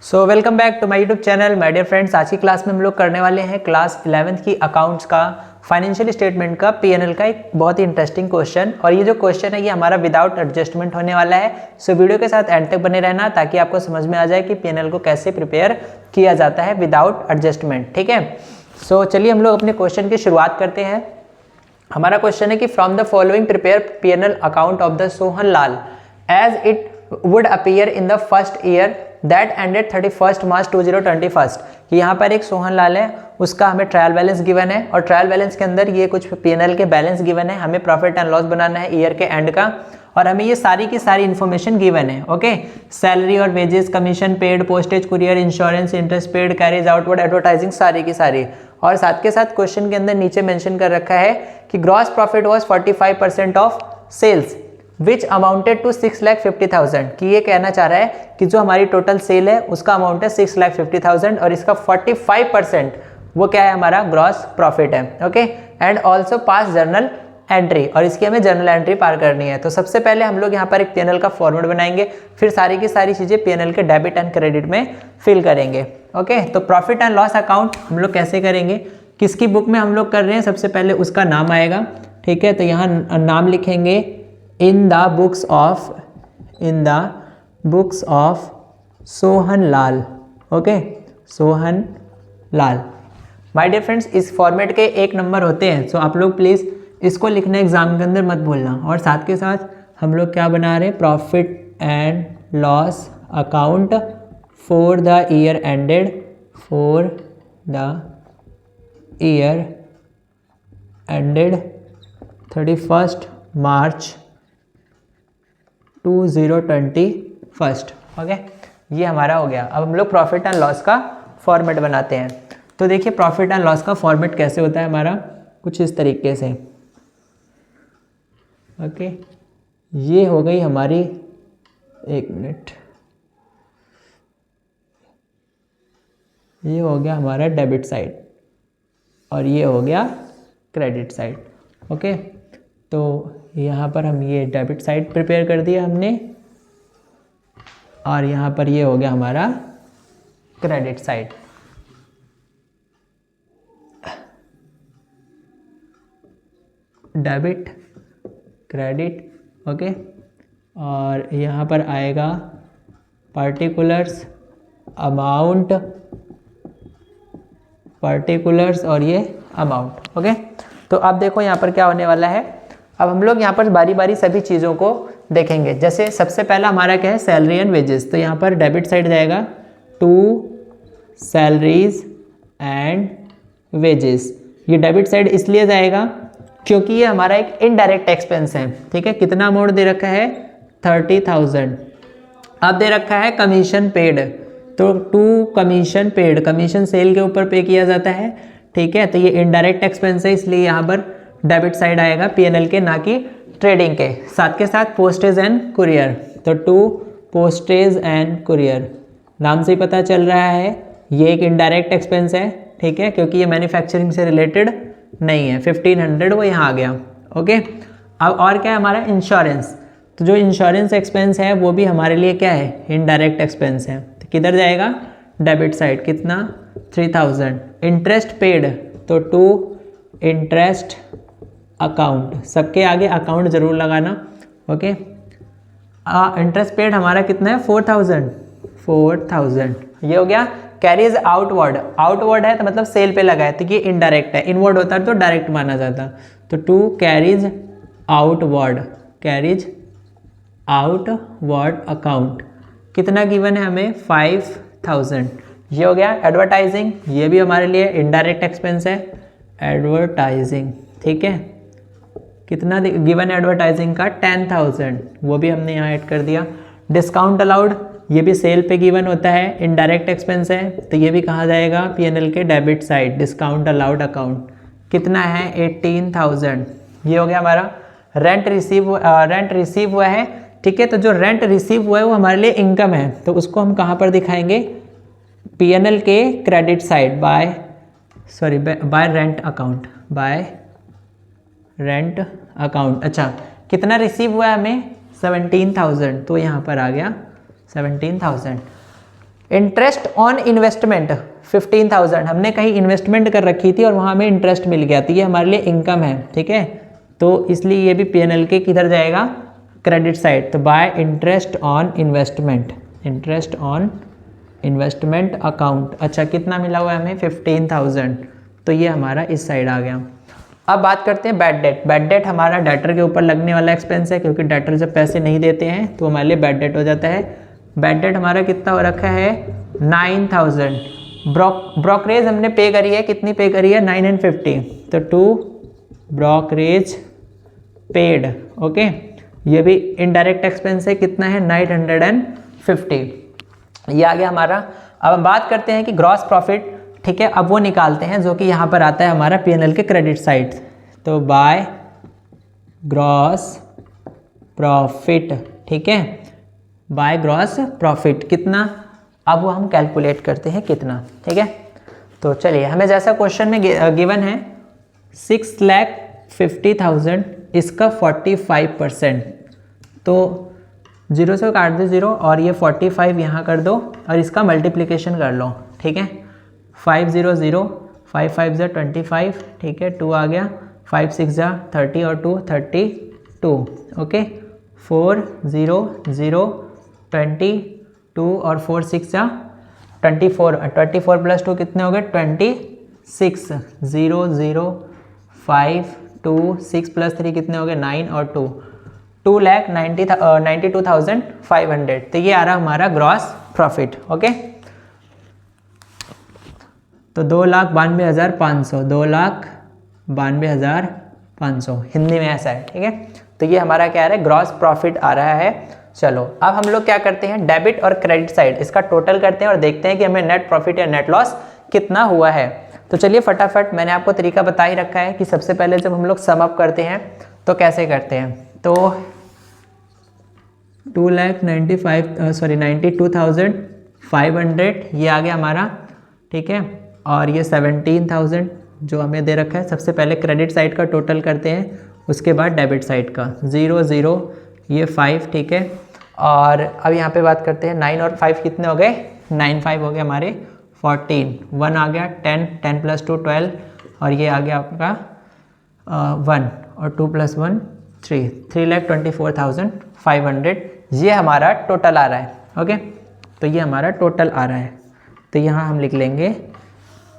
So welcome back to my YouTube channel my dear friends. आज की class में हम लोग करने वाले हैं क्लास 11th की अकाउंट्स का फाइनेंशियल स्टेटमेंट का पीएनएल का एक बहुत ही इंटरेस्टिंग क्वेश्चन। और ये जो क्वेश्चन है ये हमारा विदाउट एडजस्टमेंट होने वाला है। सो वीडियो के साथ एंड तक बने रहना ताकि आपको समझ में आ जाए कि पीएनएल को कैसे प्रिपेयर किया जाता है विदाउट एडजस्टमेंट। ठीक है, सो चलिए हम लोग अपने क्वेश्चन की शुरुआत करते हैं। हमारा क्वेश्चन है कि from the following prepare PNL account of the Sohan Lal as it would appear in the first year that ended 31 March 2021। कि यहाँ पर एक सोहन लाल है, उसका हमें ट्रायल बैलेंस गिवन है और ट्रायल बैलेंस के अंदर ये कुछ पीएनएल के बैलेंस गिवन है। हमें प्रॉफिट एंड लॉस बनाना है ईयर के एंड का और हमें ये सारी की सारी इन्फॉर्मेशन गिवन है। ओके, सैलरी और wages, commission paid, postage, courier, insurance, interest paid, carriage outward, advertising, सारी की सारी। और साथ के साथ क्वेश्चन के अंदर नीचे मेंशन कर रखा है कि gross profit was 45% of sales which amounted to 6,50,000। कि ये कहना चाह रहा है कि जो हमारी टोटल सेल है उसका अमाउंट है 6,50,000 और इसका 45% वो क्या है, हमारा ग्रॉस प्रॉफिट है। Okay, and also pass journal entry, और इसकी हमें जर्नल एंट्री पार करनी है। तो सबसे पहले हम लोग यहाँ पर एक पीएनएल का फॉर्मेट बनाएंगे, फिर सारी की सारी चीज़ें पीएनएल के डेबिट एंड क्रेडिट में फिल करेंगे। ओके, तो प्रॉफिट एंड लॉस अकाउंट हम लोग कैसे करेंगे, किसकी बुक में हम लोग कर रहे हैं, सबसे पहले उसका नाम आएगा। ठीक है, तो यहाँ नाम लिखेंगे in the books of Sohan Lal. Okay, Sohan Lal. My dear friends, इस फॉर्मेट के 1 नंबर होते हैं, सो आप लोग प्लीज़ इसको लिखना एग्जाम के अंदर मत भूलना। और साथ के साथ हम लोग क्या बना रहे हैं, profit and loss account for the year ended 31 March 2021। Okay, ये हमारा हो गया। अब हम लोग प्रॉफिट एंड लॉस का फॉर्मेट बनाते हैं। तो देखिए प्रॉफिट एंड लॉस का फॉर्मेट कैसे होता है हमारा, कुछ इस तरीके से। ओके, ये हो गई हमारी, एक मिनट, ये हो गया हमारा डेबिट साइड और ये हो गया क्रेडिट साइड। ओके, तो यहाँ पर हम ये डेबिट साइड प्रिपेयर कर दिया हमने और यहाँ पर ये हो गया हमारा credit side. Debit credit. Okay, और यहाँ पर आएगा पार्टिकुलर्स और ये अमाउंट। ओके, तो अब देखो यहाँ पर क्या होने वाला है। अब हम लोग यहाँ पर बारी बारी सभी चीज़ों को देखेंगे। जैसे सबसे पहला हमारा क्या है, सैलरी एंड वेजेस। तो यहाँ पर डेबिट साइड जाएगा टू सैलरीज एंड वेजेस। ये डेबिट साइड इसलिए जाएगा क्योंकि ये हमारा एक इनडायरेक्ट एक्सपेंस है। ठीक है, कितना अमाउंट दे रखा है, 30,000। अब दे रखा है कमीशन पेड, तो to commission paid, commission sale के ऊपर पे किया जाता है। ठीक है, तो ये इनडायरेक्ट एक्सपेंस है इसलिए यहाँ पर डेबिट साइड आएगा पीएनएल के, ना कि ट्रेडिंग के। साथ के साथ पोस्टेज एंड कुरियर, तो टू पोस्टेज एंड कुरियर, नाम से ही पता चल रहा है ये एक इनडायरेक्ट एक्सपेंस है। ठीक है, क्योंकि ये मैन्युफैक्चरिंग से रिलेटेड नहीं है। 1500 वो यहाँ आ गया। ओके, अब और क्या है हमारा, इंश्योरेंस। तो जो इंश्योरेंस एक्सपेंस है वो भी हमारे लिए क्या है, इनडायरेक्ट एक्सपेंस है। तो किधर जाएगा, डेबिट साइड, कितना, 3000। इंटरेस्ट पेड, तो टू इंटरेस्ट अकाउंट, सबके आगे अकाउंट जरूर लगाना। ओके, इंटरेस्ट पेड हमारा कितना है, 4000। ये हो गया। कैरीज आउटवर्ड है तो मतलब सेल पे लगा है, तो ये इनडायरेक्ट है। इनवर्ड होता है तो डायरेक्ट माना जाता। तो टू कैरीज आउटवर्ड अकाउंट, कितना गिवन है हमें, 5000। ये हो गया। एडवर्टाइजिंग, ये भी हमारे लिए इनडायरेक्ट एक्सपेंस है, एडवर्टाइजिंग। ठीक है, कितना गिवन है एडवर्टाइजिंग का, 10,000, वो भी हमने यहाँ ऐड कर दिया। डिस्काउंट अलाउड, ये भी सेल पे गिवन होता है, इनडायरेक्ट एक्सपेंस है, तो ये भी कहा जाएगा पीएनएल के debit side, discount allowed account. कितना है, 18,000। ये हो गया हमारा। रेंट रिसीव हुआ है। ठीक है, तो जो रेंट रिसीव हुआ है वो हमारे लिए इनकम है, तो उसको हम कहाँ पर दिखाएंगे, पीएनएल के credit side by rent account. अच्छा, कितना रिसीव हुआ है हमें, 17,000, तो यहाँ पर आ गया 17,000। इंटरेस्ट ऑन इन्वेस्टमेंट 15,000, हमने कहीं इन्वेस्टमेंट कर रखी थी और वहाँ हमें इंटरेस्ट मिल गया, तो ये हमारे लिए इनकम है, ठीक है। तो इसलिए ये भी पीएनएल के किधर जाएगा, क्रेडिट साइड। तो bye interest on investment, interest on investment account. अच्छा कितना मिला हुआ है हमें, 15,000, तो ये हमारा इस साइड आ गया। अब बात करते हैं बैड डेट। बैड डेट हमारा डेटर के ऊपर लगने वाला एक्सपेंस है, क्योंकि डेटर जब पैसे नहीं देते हैं तो हमारे लिए बैड डेट हो जाता है। बैड डेट हमारा कितना हो रखा है, 9,000। ब्रोकरेज हमने पे करी है, कितनी पे करी है, 9 and 50, तो 2 ब्रोकरेज पेड, ओके। ये भी इनडायरेक्ट एक्सपेंस है, कितना है, 950, ये आ गया हमारा। अब हम बात करते हैं कि ग्रॉस प्रॉफिट, ठीक है। अब वो निकालते हैं जो कि यहाँ पर आता है हमारा पीएनएल के क्रेडिट साइड। तो बाय ग्रॉस प्रॉफिट, ठीक है, बाय ग्रॉस प्रॉफिट कितना, अब वो हम कैलकुलेट करते हैं कितना, ठीक है। तो चलिए, हमें जैसा क्वेश्चन में गिवन है 6,50,000, इसका 45%, तो 0 से काट दो 0 और ये 45 यहाँ कर दो और इसका मल्टीप्लिकेशन कर लो, ठीक है। 500, 5 5 जा 25, ठीक है, 2 आ गया, 5 6 जा 30 और 2 32, ओके। 4 0 0 22 और 4 6 जा 24, 24 प्लस 2 कितने हो गए, 26, 0 0 5 2 6 प्लस 3 कितने हो गए, 9 और 2, 2,92,500, तो ये आ रहा हमारा ग्रॉस प्रॉफिट, ओके। तो 2,92,500, 2,92,500 हिंदी में ऐसा है, ठीक है। तो ये हमारा क्या आ रहा है, ग्रॉस प्रॉफिट आ रहा है। चलो अब हम लोग क्या करते हैं, डेबिट और क्रेडिट साइड इसका टोटल करते हैं और देखते हैं कि हमें नेट प्रॉफिट या नेट लॉस कितना हुआ है। तो चलिए फटाफट, मैंने आपको तरीका बता ही रखा है कि सबसे पहले जब हम लोग सम अप करते हैं तो कैसे करते हैं। तो 92,500 ये आ गया हमारा, ठीक है। और ये 17,000 जो हमें दे रखा है, सबसे पहले क्रेडिट साइड का टोटल करते हैं, उसके बाद डेबिट साइड का। 0 0 ये 5, ठीक है। और अब यहाँ पे बात करते हैं 9 और 5 कितने हो गए, 9 5 हो गए हमारे 14, 1 आ गया 10, 10 + 2 12, और ये आ गया आपका 1 और 2 + 1 3, 3,24,500 ये हमारा टोटल आ रहा है, ओके। तो ये हमारा टोटल आ रहा है, तो यहाँ हम लिख लेंगे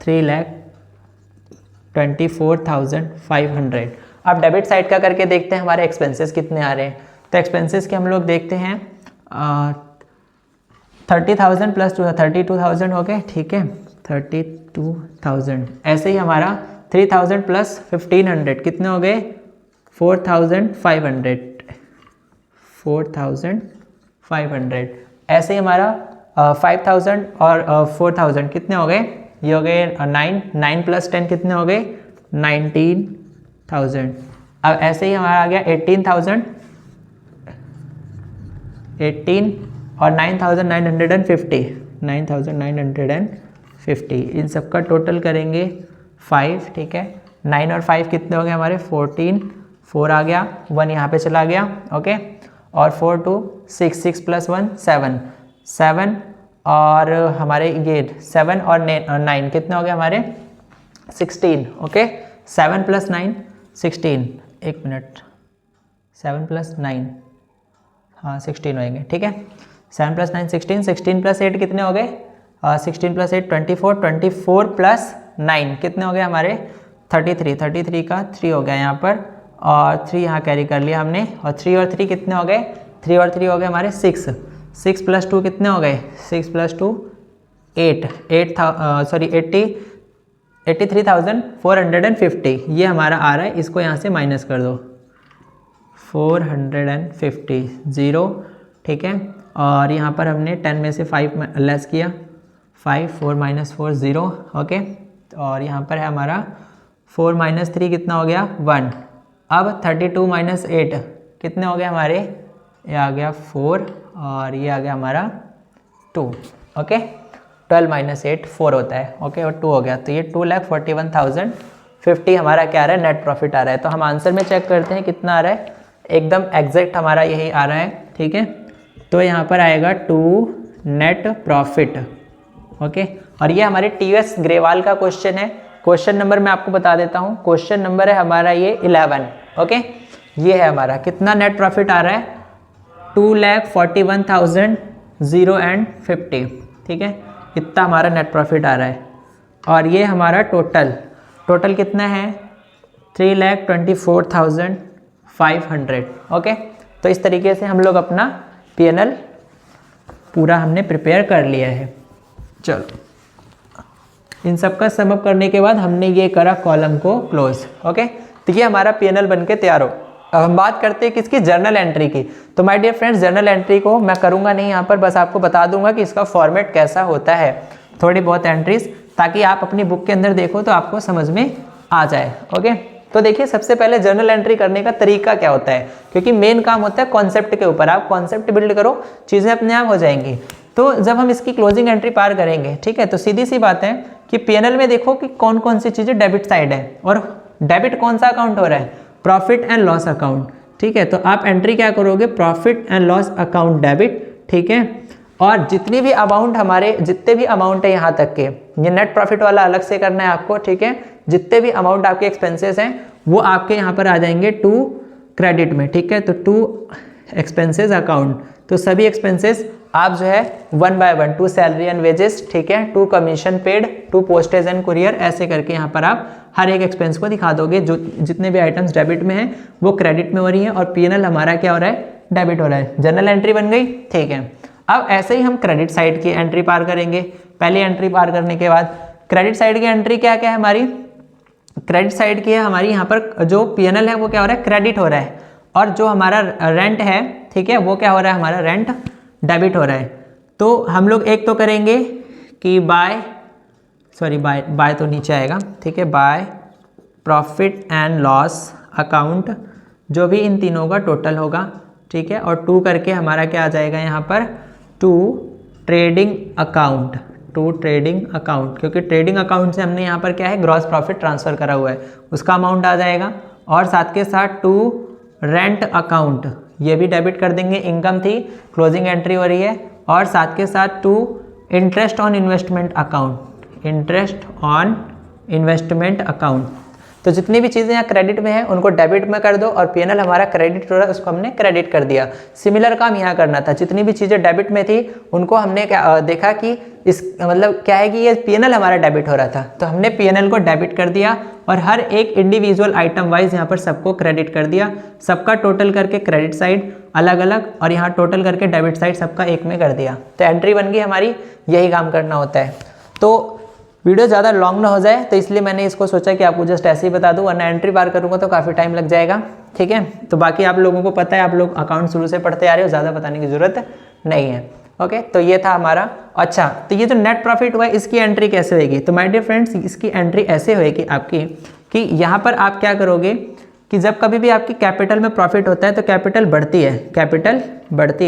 3,24,500। अब डेबिट साइड का करके देखते हैं हमारे एक्सपेंसेस कितने आ रहे हैं। तो एक्सपेंसेस के हम लोग देखते हैं 30,000 + 32,000 हो गए, ठीक है, 32,000। ऐसे ही हमारा 3,000 + 1,500 कितने हो गए, 4,500, 4,500। ऐसे ही हमारा 5,000 और 4,000 कितने हो गए, ये हो गए 9, 9 + 10 कितने हो गए, 19,000। अब ऐसे ही हमारा आ गया 18,000, 18 और 9,950, 9,950, इन सब का टोटल करेंगे 5, ठीक है। 9 और 5 कितने हो गए हमारे, 14, 4 आ गया, 1 यहाँ पे चला गया, ओके। और 4 2 6, 6 + 1 7, 7 और हमारे ये 7 और 9 कितने हो गए हमारे, 16, ओके। 7 + 9 16, एक मिनट, 7 + 9 हाँ 16 होंगे, ठीक है। 7 + 9 16, 16 + 8 कितने हो गए, 16 + 8 24, 24 + 9 कितने हो गए हमारे, 33, 33 का 3 हो गया यहाँ पर, और 3 यहाँ कैरी कर लिया हमने, और 3 और 3 कितने हो गए, 3 और 3 हो गए हमारे 6, 6 + 2 कितने हो गए, 6 + 2 8, 83,450 ये हमारा आ रहा है। इसको यहाँ से माइनस कर दो, 450 0, ठीक है। और यहाँ पर हमने 10 में से 5 लेस किया, 5 4 - 4 0, ओके। और यहाँ पर है हमारा 4 - 3 कितना हो गया, 1। अब 32 - 8 कितने हो गए हमारे, ये आ गया 4 और ये आ गया हमारा 2, ओके। 12 - 8 4 होता है, ओके, और 2 हो गया, तो ये 2,41,050 हमारा क्या आ रहा है, नेट प्रॉफिट आ रहा है। तो हम आंसर में चेक करते हैं कितना आ रहा है, एकदम एग्जैक्ट हमारा यही आ रहा है, ठीक है। तो यहाँ पर आएगा 2 नेट प्रॉफिट। ओके, और ये हमारे टीएस ग्रेवाल का क्वेश्चन है। क्वेश्चन नंबर मैं आपको बता देता हूँ, क्वेश्चन नंबर है हमारा ये 11। ओके, ये है हमारा कितना नेट प्रॉफिट आ रहा है, 2,41,050। ठीक है, इतना हमारा नेट प्रॉफिट आ रहा है। और ये हमारा टोटल कितना है, 3,24,500। ओके, तो इस तरीके से हम लोग अपना P&L पूरा हमने प्रिपेयर कर लिया है। चलो, इन सब का समअप करने के बाद हमने ये करा कॉलम को क्लोज। ओके, तो ये हमारा P&L बन के तैयार हो। अब हम बात करते हैं किसकी, जर्नल एंट्री की। तो my dear friends, journal entry को मैं करूँगा नहीं यहाँ पर, बस आपको बता दूंगा कि इसका फॉर्मेट कैसा होता है, थोड़ी बहुत एंट्रीज, ताकि आप अपनी बुक के अंदर देखो तो आपको समझ में आ जाए। ओके, तो देखिए सबसे पहले जर्नल एंट्री करने का तरीका क्या होता है, क्योंकि मेन काम होता है कॉन्सेप्ट के ऊपर। आप कॉन्सेप्ट बिल्ड करो, चीज़ें अपने आप हो जाएंगी। तो जब हम इसकी क्लोजिंग एंट्री पार करेंगे, ठीक है, तो सीधी सी बात है कि P&L में देखो कि कौन कौन सी चीज़ें डेबिट साइड है, और डेबिट कौन सा अकाउंट हो रहा है, प्रॉफिट एंड लॉस अकाउंट। ठीक है, तो आप एंट्री क्या करोगे, profit and loss account debit. ठीक है, और जितनी भी अमाउंट हमारे, जितने भी अमाउंट है यहाँ तक के, ये नेट प्रॉफिट वाला अलग से करना है आपको। ठीक है, जितने भी अमाउंट आपके एक्सपेंसेस हैं वो आपके यहाँ पर आ जाएंगे टू क्रेडिट में। ठीक है, तो टू एक्सपेंसेस अकाउंट, तो सभी एक्सपेंसेस आप जो है 1 by 1, to salary and wages, ठीक है, to commission paid, to postage and courier, ऐसे करके यहाँ पर आप हर एक एक्सपेंस को दिखा दोगे। जो जितने भी आइटम्स डेबिट में हैं वो क्रेडिट में हो रही हैं, और P&L हमारा क्या हो रहा है, डेबिट हो रहा है। जनरल एंट्री बन गई। ठीक है, अब ऐसे ही हम क्रेडिट साइड की एंट्री पार करेंगे। पहली एंट्री पार करने के बाद क्रेडिट साइड की एंट्री क्या क्या है हमारी, क्रेडिट साइड की है हमारी, यहाँ पर जो P&L है वो क्या हो रहा है, क्रेडिट हो रहा है, और जो हमारा रेंट है, ठीक है, वो क्या हो रहा है, हमारा रेंट डेबिट हो रहा है। तो हम लोग एक तो करेंगे कि बाय तो नीचे आएगा। ठीक है, by profit and loss account, जो भी इन तीनों का टोटल होगा। ठीक है, और टू करके हमारा क्या आ जाएगा यहाँ पर, टू ट्रेडिंग अकाउंट, क्योंकि ट्रेडिंग अकाउंट से हमने यहाँ पर क्या है, ग्रॉस प्रॉफिट ट्रांसफ़र करा हुआ है, उसका अमाउंट आ जाएगा। और साथ के साथ टू रेंट अकाउंट, ये भी डेबिट कर देंगे, इनकम थी, क्लोजिंग एंट्री हो रही है। और साथ के साथ to interest on investment account, तो जितनी भी चीज़ें यहाँ क्रेडिट में हैं उनको डेबिट में कर दो, और P&L हमारा क्रेडिट हो रहा है उसको हमने क्रेडिट कर दिया। सिमिलर काम यहाँ करना था, जितनी भी चीज़ें डेबिट में थी उनको हमने क्या देखा कि इस मतलब क्या है कि ये P&L हमारा डेबिट हो रहा था, तो हमने P&L को डेबिट कर दिया, और हर एक इंडिविजुअल आइटम वाइज यहाँ पर सबको क्रेडिट कर दिया। सबका टोटल करके क्रेडिट साइड अलग अलग, और यहाँ टोटल करके डेबिट साइड सबका एक में कर दिया, तो एंट्री बन गई हमारी। यही काम करना होता है। तो वीडियो ज़्यादा लॉन्ग ना हो जाए, तो इसलिए मैंने इसको सोचा कि आपको जस्ट ऐसे ही बता दूं, वरना एंट्री पार करूंगा तो काफ़ी टाइम लग जाएगा। ठीक है, तो बाकी आप लोगों को पता है, आप लोग अकाउंट शुरू से पढ़ते आ रहे हो, ज़्यादा बताने की ज़रूरत नहीं है। ओके, तो ये था हमारा। अच्छा, तो ये जो नेट प्रॉफिट हुआ है इसकी एंट्री कैसे होगी, तो माय डियर फ्रेंड्स इसकी एंट्री ऐसे होगी आपकी कि यहाँ पर आप क्या करोगे कि जब कभी भी आपकी कैपिटल में प्रॉफिट होता है तो कैपिटल बढ़ती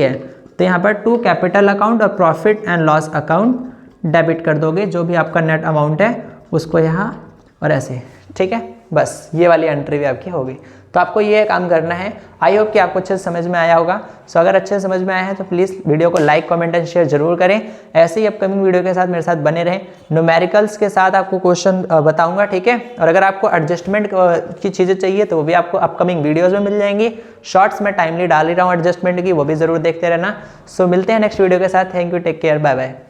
है, तो यहाँ पर टू कैपिटल अकाउंट और profit and loss account debit कर दोगे, जो भी आपका नेट अमाउंट है उसको यहाँ और ऐसे। ठीक है, बस ये वाली एंट्री भी आपकी होगी। तो आपको ये काम करना है। आई होप कि आपको अच्छे से समझ में आया होगा। सो अगर अच्छे से समझ में आया है तो प्लीज़ वीडियो को लाइक, कमेंट एंड शेयर जरूर करें। ऐसे ही अपकमिंग वीडियो के साथ मेरे साथ बने रहें। न्यूमेरिकल्स के साथ आपको क्वेश्चन बताऊंगा, ठीक है। और अगर आपको एडजस्टमेंट की चीज़ें चाहिए तो वो भी आपको अपकमिंग वीडियोज़ में मिल जाएंगी। शॉर्ट्स में टाइमली डाल ही रहा हूँ एडजस्टमेंट की, वो भी ज़रूर देखते रहना। सो मिलते हैं नेक्स्ट वीडियो के साथ। Thank you, take care, bye bye.